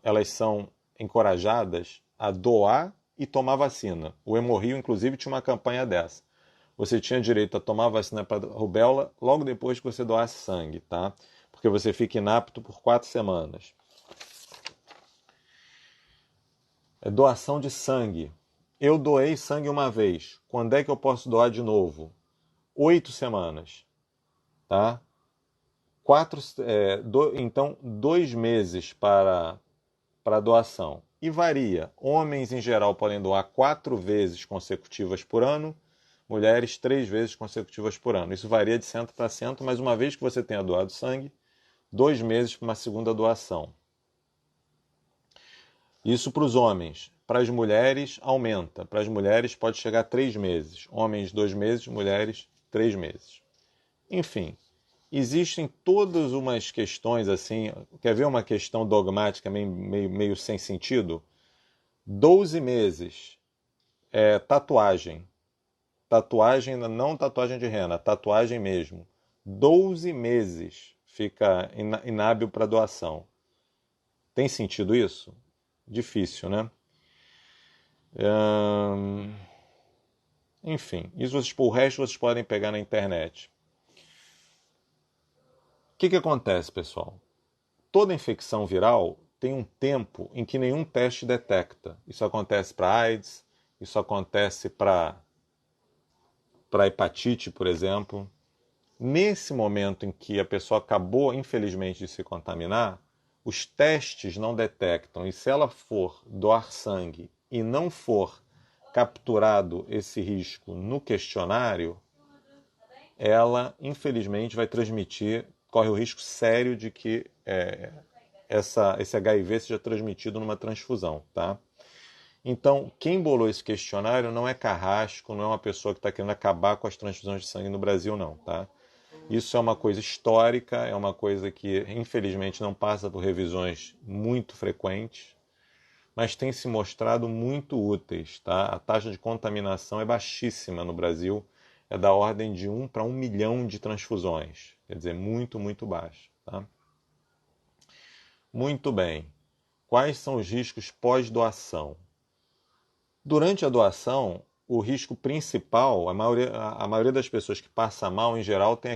elas são encorajadas a doar e tomar vacina. O Hemorrio, inclusive, tinha uma campanha dessa. Você tinha direito a tomar vacina para rubéola logo depois que você doasse sangue, tá? Porque você fica inapto por 4 semanas. Doação de sangue. Eu doei sangue uma vez. Quando é que eu posso doar de novo? 8 semanas. Tá? Então, 2 meses para doação. E varia. Homens, em geral, podem doar 4 vezes consecutivas por ano. Mulheres, 3 vezes consecutivas por ano. Isso varia de centro para centro, mas uma vez que você tenha doado sangue, 2 meses para uma segunda doação. Isso para os homens. Para as mulheres, aumenta. Para as mulheres, pode chegar a 3 meses. Homens, 2 meses. Mulheres, 3 meses. Enfim, existem todas umas questões assim. Quer ver uma questão dogmática meio sem sentido? 12 meses. Tatuagem. Tatuagem, não tatuagem de rena, tatuagem mesmo. 12 meses fica inábil para doação. Tem sentido isso? Difícil, né? Enfim, o resto vocês podem pegar na internet. O que acontece, pessoal? Toda infecção viral tem um tempo em que nenhum teste detecta. Isso acontece para AIDS, isso acontece para hepatite, por exemplo. Nesse momento em que a pessoa acabou, infelizmente, de se contaminar, os testes não detectam. E se ela for doar sangue e não for capturado esse risco no questionário, ela, infelizmente, vai transmitir, corre o risco sério de que esse HIV seja transmitido numa transfusão, tá? Então, quem bolou esse questionário não é carrasco, não é uma pessoa que está querendo acabar com as transfusões de sangue no Brasil, não, tá? Isso é uma coisa histórica, é uma coisa que, infelizmente, não passa por revisões muito frequentes, mas tem se mostrado muito úteis, tá? A taxa de contaminação é baixíssima no Brasil, é da ordem de 1 para 1 milhão de transfusões, quer dizer, muito, muito baixo, tá? Muito bem. Quais são os riscos pós-doação? Durante a doação, o risco principal, a maioria das pessoas que passa mal, em geral, tem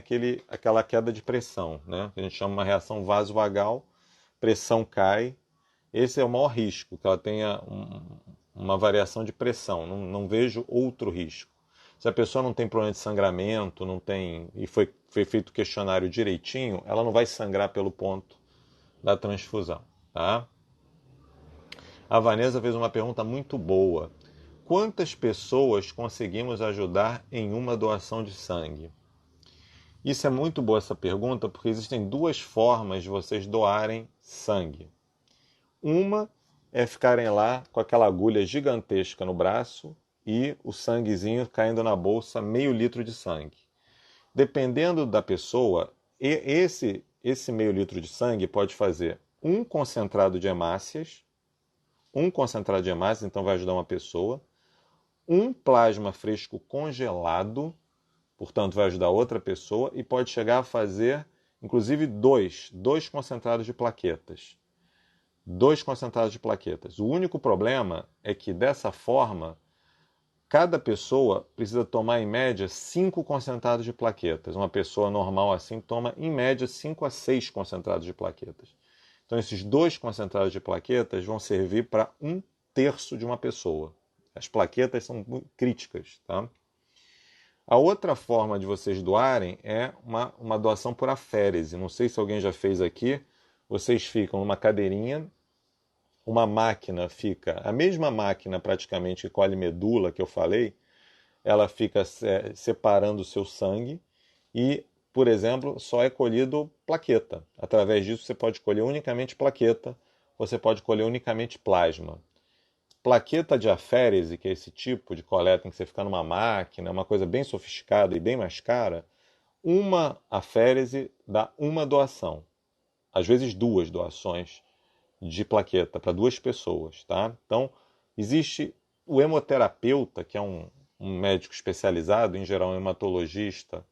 aquela queda de pressão, né? Que a gente chama uma reação vasovagal, pressão cai. Esse é o maior risco, que ela tenha uma variação de pressão, não vejo outro risco. Se a pessoa não tem problema de sangramento, não tem e foi feito o questionário direitinho, ela não vai sangrar pelo ponto da transfusão, tá? A Vanessa fez uma pergunta muito boa. Quantas pessoas conseguimos ajudar em uma doação de sangue? Isso é muito boa essa pergunta, porque existem duas formas de vocês doarem sangue. Uma é ficarem lá com aquela agulha gigantesca no braço e o sanguezinho caindo na bolsa, meio litro de sangue. Dependendo da pessoa, esse meio litro de sangue pode fazer um concentrado de hemácias, então vai ajudar uma pessoa, um plasma fresco congelado, portanto vai ajudar outra pessoa, e pode chegar a fazer, inclusive, dois concentrados de plaquetas. 2 concentrados de plaquetas. O único problema é que, dessa forma, cada pessoa precisa tomar, em média, 5 concentrados de plaquetas. Uma pessoa normal assim toma, em média, 5 a 6 concentrados de plaquetas. Então, esses 2 concentrados de plaquetas vão servir para 1/3 de uma pessoa. As plaquetas são críticas, tá? A outra forma de vocês doarem é uma doação por aférese. Não sei se alguém já fez aqui. Vocês ficam numa cadeirinha, uma máquina fica, a mesma máquina praticamente que colhe medula que eu falei, ela fica separando o seu sangue e, por exemplo, só é colhido plaqueta. Através disso você pode colher unicamente plaqueta, você pode colher unicamente plasma. Plaqueta de aférese, que é esse tipo de coleta em que você fica numa máquina, é uma coisa bem sofisticada e bem mais cara, uma aférese dá uma doação. Às vezes 2 doações de plaqueta para 2 pessoas, tá? Então, existe o hemoterapeuta, que é um médico especializado, em geral um hematologista,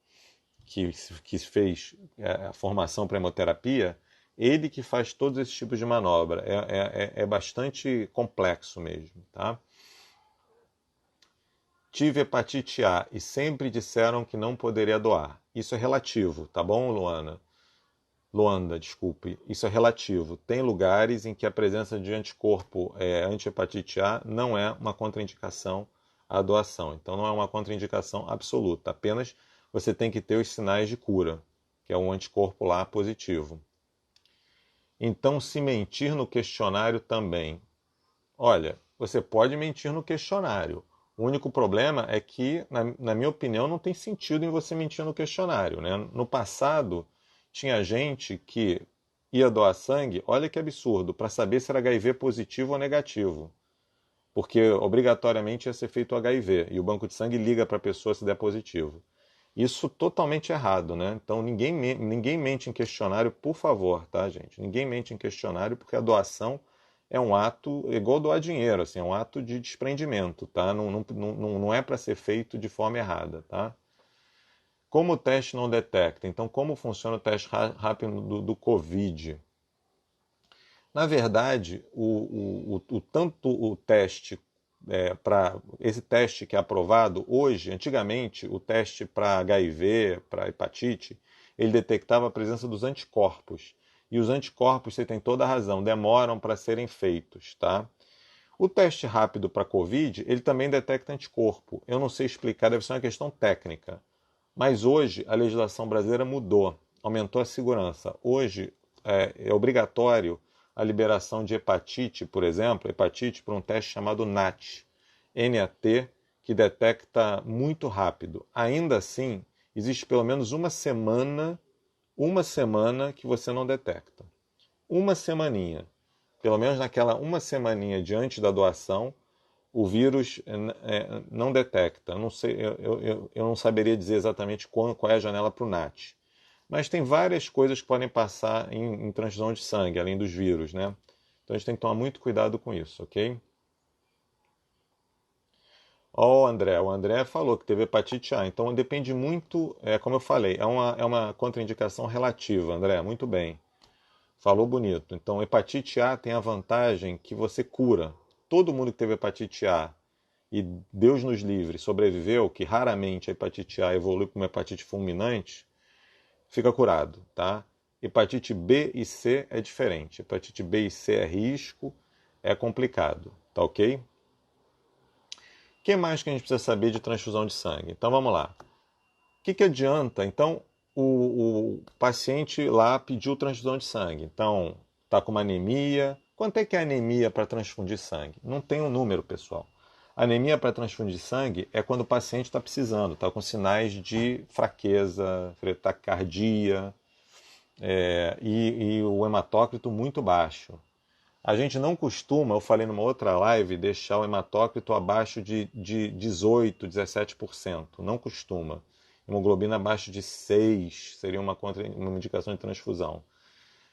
que fez a formação para hemoterapia, ele que faz todos esses tipos de manobra. É bastante complexo mesmo, tá? Tive hepatite A e sempre disseram que não poderia doar. Isso é relativo, tá bom, Luanda, desculpe. Isso é relativo. Tem lugares em que a presença de anticorpo anti-hepatite A não é uma contraindicação à doação. Então não é uma contraindicação absoluta. Apenas você tem que ter os sinais de cura, que é um anticorpo lá positivo. Então, se mentir no questionário também. Olha, você pode mentir no questionário. O único problema é que, na minha opinião, não tem sentido em você mentir no questionário, né? No passado, tinha gente que ia doar sangue, olha que absurdo, para saber se era HIV positivo ou negativo. Porque obrigatoriamente ia ser feito o HIV, e o banco de sangue liga para a pessoa se der positivo. Isso totalmente errado, né? Então ninguém mente em questionário, por favor, tá, gente? Ninguém mente em questionário porque a doação é um ato igual doar dinheiro, assim, é um ato de desprendimento, tá? Não é para ser feito de forma errada, tá? Como o teste não detecta? Então, como funciona o teste rápido do Covid? Na verdade, tanto o teste para esse teste que é aprovado hoje, antigamente o teste para HIV, para hepatite, ele detectava a presença dos anticorpos. E os anticorpos, você tem toda a razão, demoram para serem feitos, tá? O teste rápido para COVID, ele também detecta anticorpo. Eu não sei explicar, deve ser uma questão técnica. Mas hoje a legislação brasileira mudou, aumentou a segurança. Hoje é obrigatório a liberação de hepatite, por exemplo, hepatite por um teste chamado NAT, que detecta muito rápido. Ainda assim, existe pelo menos uma semana que você não detecta. Uma semaninha. Pelo menos naquela uma semaninha diante da doação, o vírus não detecta. Eu não sei, eu não saberia dizer exatamente qual é a janela para o NAT. Mas tem várias coisas que podem passar em transfusão de sangue, além dos vírus, né? Então a gente tem que tomar muito cuidado com isso, ok? Ó, o André falou que teve hepatite A, então depende muito, como eu falei, é uma contraindicação relativa, André, muito bem. Falou bonito. Então, hepatite A tem a vantagem que você cura. Todo mundo que teve hepatite A e Deus nos livre, sobreviveu, que raramente a hepatite A evolui para uma hepatite fulminante, fica curado, tá? Hepatite B e C é diferente. Hepatite B e C é risco, é complicado, tá ok? que mais que a gente precisa saber de transfusão de sangue? Então vamos lá. O que adianta? Então o paciente lá pediu transfusão de sangue. Então está com uma anemia. Quanto é que é anemia para transfundir sangue? Não tem um número, pessoal. Anemia para transfundir sangue é quando o paciente está precisando, está com sinais de fraqueza, taquicardia e o hematócrito muito baixo. A gente não costuma, eu falei numa outra live, deixar o hematócrito abaixo de 18, 17%. Não costuma. Hemoglobina abaixo de 6 seria uma indicação de transfusão.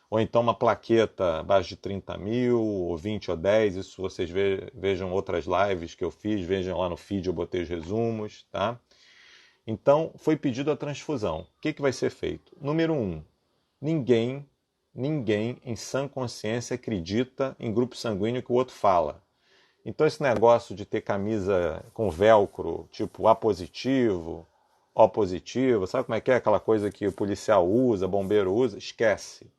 Ou então uma plaqueta abaixo de 30 mil, ou 20 ou 10, isso vocês vejam outras lives que eu fiz, vejam lá no feed, eu botei os resumos, tá? Então, foi pedido a transfusão. O que vai ser feito? Número 1, ninguém em sã consciência acredita em grupo sanguíneo que o outro fala. Então esse negócio de ter camisa com velcro, tipo A positivo, O positivo, sabe como é que é aquela coisa que o policial usa, bombeiro usa? Esquece.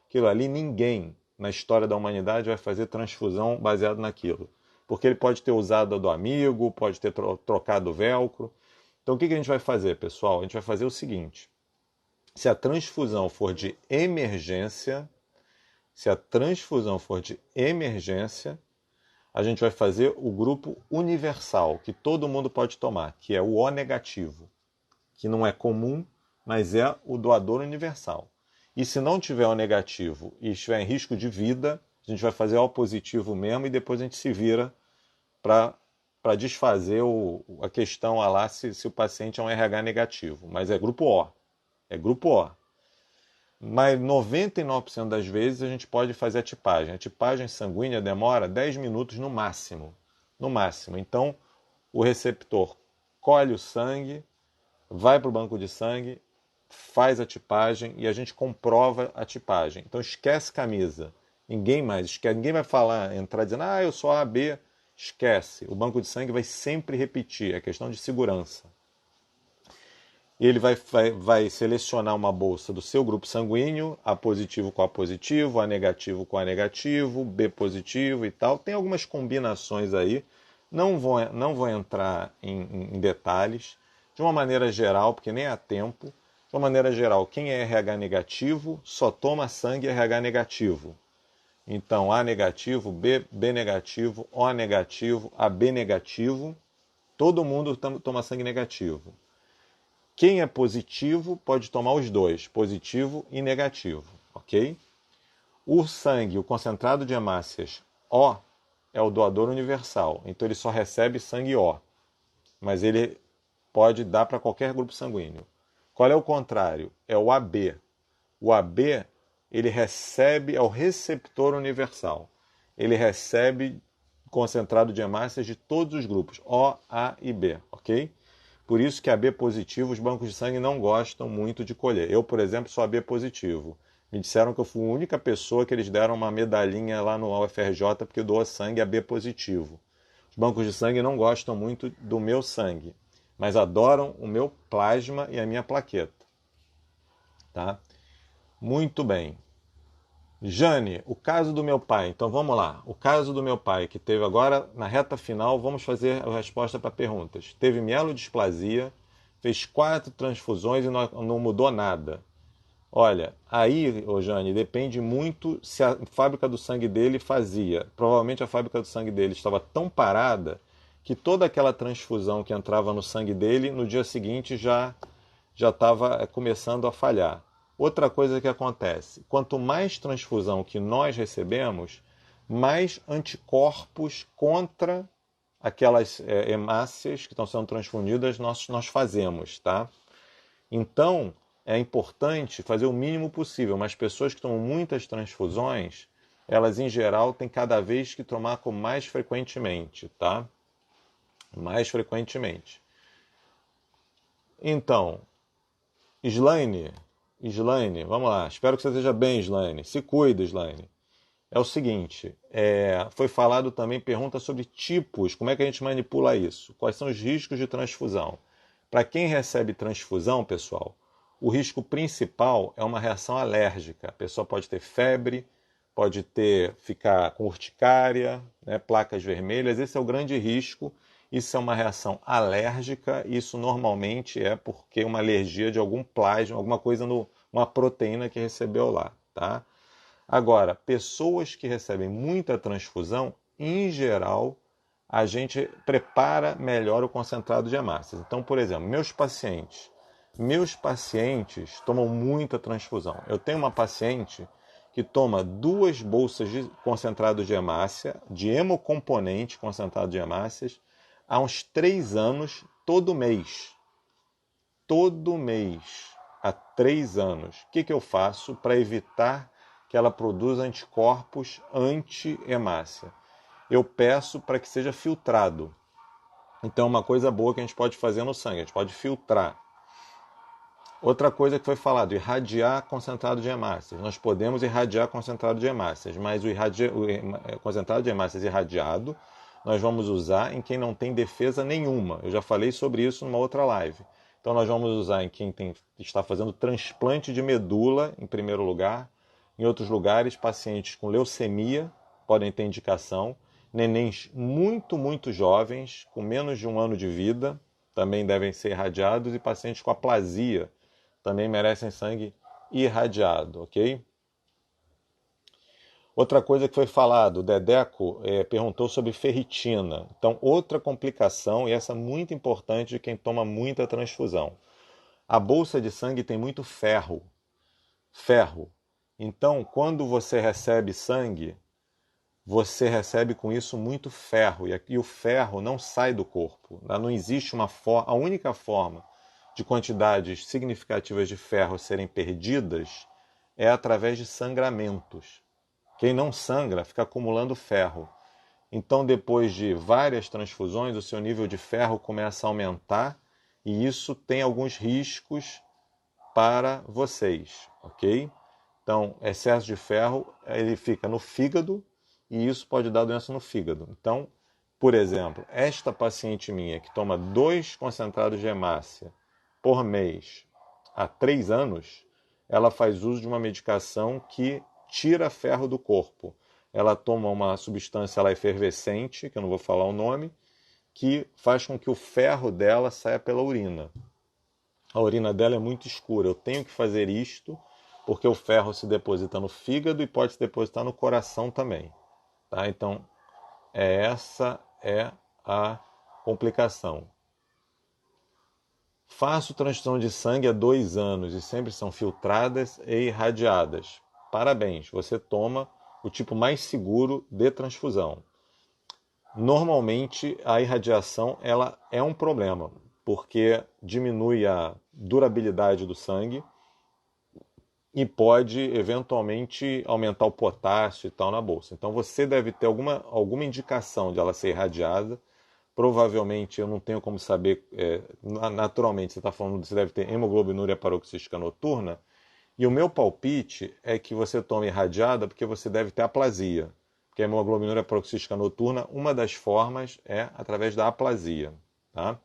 Aquilo ali ninguém na história da humanidade vai fazer transfusão baseado naquilo. Porque ele pode ter usado a do amigo, pode ter trocado o velcro. Então o que a gente vai fazer, pessoal? A gente vai fazer o seguinte. Se a transfusão for de emergência, a gente vai fazer o grupo universal, que todo mundo pode tomar, que é o O negativo, que não é comum, mas é o doador universal. E se não tiver O negativo e estiver em risco de vida, a gente vai fazer O positivo mesmo e depois a gente se vira para desfazer a questão lá se o paciente é um RH negativo. Mas é grupo O. É grupo O. Mas 99% das vezes a gente pode fazer a tipagem. A tipagem sanguínea demora 10 minutos no máximo. No máximo. Então, o receptor colhe o sangue, vai para o banco de sangue, faz a tipagem e a gente comprova a tipagem. Então, esquece camisa. Ninguém mais esquece. Ninguém vai falar, entrar dizendo, eu sou A, B. Esquece. O banco de sangue vai sempre repetir. É questão de segurança. Ele vai selecionar uma bolsa do seu grupo sanguíneo, A positivo com A positivo, A negativo com A negativo, B positivo e tal. Tem algumas combinações aí, não vou entrar em detalhes. De uma maneira geral, porque nem há tempo, de uma maneira geral, quem é RH negativo só toma sangue RH negativo. Então, A negativo, B negativo, O negativo, AB negativo, todo mundo toma sangue negativo. Quem é positivo pode tomar os dois, positivo e negativo, ok? O sangue, o concentrado de hemácias O, é o doador universal, então ele só recebe sangue O, mas ele pode dar para qualquer grupo sanguíneo. Qual é o contrário? É o AB. O AB, ele recebe, é o receptor universal. Ele recebe concentrado de hemácias de todos os grupos, O, A e B, ok? Por isso que AB positivo, os bancos de sangue não gostam muito de colher. Eu, por exemplo, sou AB positivo. Me disseram que eu fui a única pessoa que eles deram uma medalhinha lá no UFRJ porque doou sangue AB positivo. Os bancos de sangue não gostam muito do meu sangue, mas adoram o meu plasma e a minha plaqueta. Tá? Muito bem. Jane, o caso do meu pai. Então vamos lá. O caso do meu pai, que teve agora, na reta final, vamos fazer a resposta para perguntas. Teve mielodisplasia, fez 4 transfusões e não mudou nada. Olha, aí, Jane, depende muito se a fábrica do sangue dele fazia. Provavelmente a fábrica do sangue dele estava tão parada que toda aquela transfusão que entrava no sangue dele, no dia seguinte já estava começando a falhar. Outra coisa que acontece, quanto mais transfusão que nós recebemos, mais anticorpos contra aquelas hemácias que estão sendo transfundidas nós fazemos, tá? Então, é importante fazer o mínimo possível, mas pessoas que tomam muitas transfusões, elas em geral têm cada vez que tomar com mais frequentemente, tá? Mais frequentemente. Então, Slaine, vamos lá. Espero que você esteja bem, Slaine. Se cuida, Slaine. É o seguinte, foi falado também, pergunta sobre tipos, como é que a gente manipula isso? Quais são os riscos de transfusão? Para quem recebe transfusão, pessoal, o risco principal é uma reação alérgica. A pessoa pode ter febre, pode ficar com urticária, né, placas vermelhas. Esse é o grande risco Isso é uma reação alérgica, isso normalmente é porque uma alergia de algum plasma, alguma coisa, uma proteína que recebeu lá, tá? Agora, pessoas que recebem muita transfusão, em geral, a gente prepara melhor o concentrado de hemácias. Então, por exemplo, meus pacientes tomam muita transfusão. Eu tenho uma paciente que toma 2 bolsas de concentrado de hemácia, de hemocomponente concentrado de hemácias, há uns 3 anos, todo mês. Todo mês, há 3 anos. O que eu faço para evitar que ela produza anticorpos anti-hemácia? Eu peço para que seja filtrado. Então, uma coisa boa que a gente pode fazer no sangue, a gente pode filtrar. Outra coisa que foi falado, irradiar concentrado de hemácias. Nós podemos irradiar concentrado de hemácias, mas o concentrado de hemácias irradiado nós vamos usar em quem não tem defesa nenhuma. Eu já falei sobre isso numa outra live. Então nós vamos usar em quem está fazendo transplante de medula, em primeiro lugar. Em outros lugares, pacientes com leucemia podem ter indicação. Nenéns muito, muito jovens, com menos de 1 ano de vida, também devem ser irradiados. E pacientes com aplasia também merecem sangue irradiado, ok? Outra coisa que foi falado, o Dedeco perguntou sobre ferritina. Então, outra complicação, e essa muito importante de quem toma muita transfusão. A bolsa de sangue tem muito ferro. Ferro. Então, quando você recebe sangue, você recebe com isso muito ferro. E o ferro não sai do corpo. Não existe uma forma. A única forma de quantidades significativas de ferro serem perdidas é através de sangramentos. Quem não sangra fica acumulando ferro. Então, depois de várias transfusões, o seu nível de ferro começa a aumentar e isso tem alguns riscos para vocês, ok? Então, excesso de ferro, ele fica no fígado e isso pode dar doença no fígado. Então, por exemplo, esta paciente minha que toma 2 concentrados de hemácia por mês há 3 anos, ela faz uso de uma medicação que tira ferro do corpo. Ela toma uma substância lá efervescente, que eu não vou falar o nome, que faz com que o ferro dela saia pela urina. A urina dela é muito escura. Eu tenho que fazer isto porque o ferro se deposita no fígado e pode se depositar no coração também. Tá? Então, essa é a complicação. Faço transfusão de sangue há 2 anos e sempre são filtradas e irradiadas. Parabéns, você toma o tipo mais seguro de transfusão. Normalmente, a irradiação ela é um problema, porque diminui a durabilidade do sangue e pode, eventualmente, aumentar o potássio e tal na bolsa. Então, você deve ter alguma indicação de ela ser irradiada. Provavelmente, eu não tenho como saber, naturalmente, você está falando que você deve ter hemoglobinúria paroxística noturna, e o meu palpite é que você tome irradiada porque você deve ter aplasia. Porque a hemoglobinúria paroxística noturna, uma das formas é através da aplasia. Tá?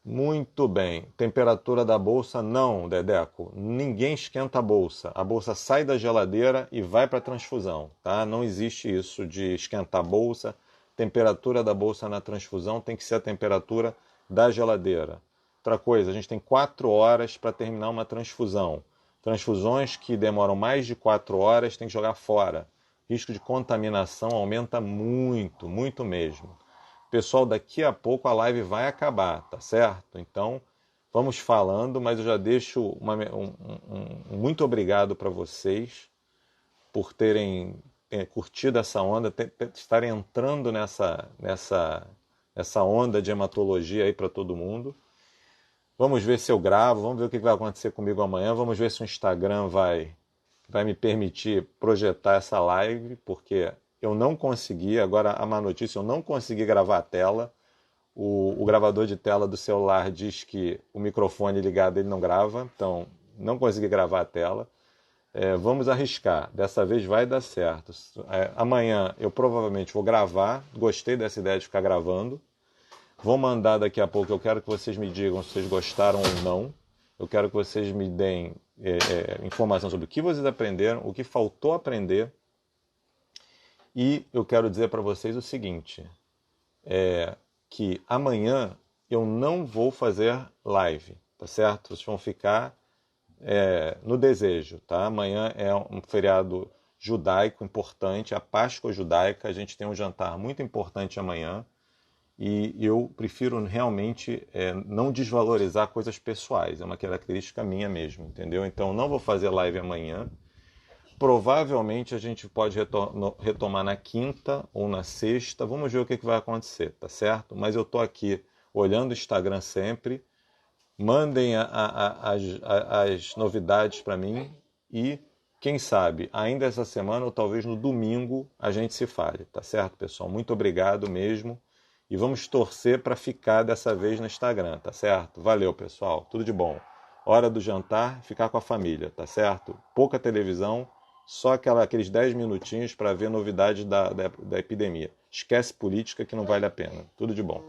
Muito bem. Temperatura da bolsa, não, Dedeco. Ninguém esquenta a bolsa. A bolsa sai da geladeira e vai para a transfusão. Tá? Não existe isso de esquentar a bolsa. Temperatura da bolsa na transfusão tem que ser a temperatura da geladeira. Outra coisa, a gente tem 4 horas para terminar uma transfusão. Transfusões que demoram mais de 4 horas tem que jogar fora. O risco de contaminação aumenta muito, muito mesmo. Pessoal, daqui a pouco a live vai acabar, tá certo? Então, vamos falando, mas eu já deixo um muito obrigado para vocês por terem curtido essa onda, estarem entrando nessa onda de hematologia aí para todo mundo. Vamos ver se eu gravo, vamos ver o que vai acontecer comigo amanhã, vamos ver se o Instagram vai me permitir projetar essa live, porque eu não consegui, agora a má notícia, eu não consegui gravar a tela. O gravador de tela do celular diz que o microfone ligado ele não grava, então não consegui gravar a tela. Vamos arriscar, dessa vez vai dar certo. Amanhã eu provavelmente vou gravar, gostei dessa ideia de ficar gravando. Vou mandar daqui a pouco, eu quero que vocês me digam se vocês gostaram ou não. Eu quero que vocês me deem informação sobre o que vocês aprenderam, o que faltou aprender. E eu quero dizer para vocês o seguinte, que amanhã eu não vou fazer live, tá certo? Vocês vão ficar no desejo, tá? Amanhã é um feriado judaico importante, a Páscoa judaica. A gente tem um jantar muito importante amanhã e eu prefiro realmente não desvalorizar coisas pessoais. É uma característica minha mesmo, entendeu? Então não vou fazer live amanhã. Provavelmente a gente pode retomar na quinta ou na sexta. Vamos ver o que vai acontecer, tá certo? Mas eu tô aqui olhando o Instagram sempre. Mandem as novidades para mim e, quem sabe, ainda essa semana ou talvez no domingo a gente se fale, tá certo, pessoal? Muito obrigado mesmo e vamos torcer para ficar dessa vez no Instagram, tá certo? Valeu, pessoal. Tudo de bom. Hora do jantar, ficar com a família, tá certo? Pouca televisão, só aqueles 10 minutinhos para ver novidades da epidemia. Esquece política que não vale a pena. Tudo de bom.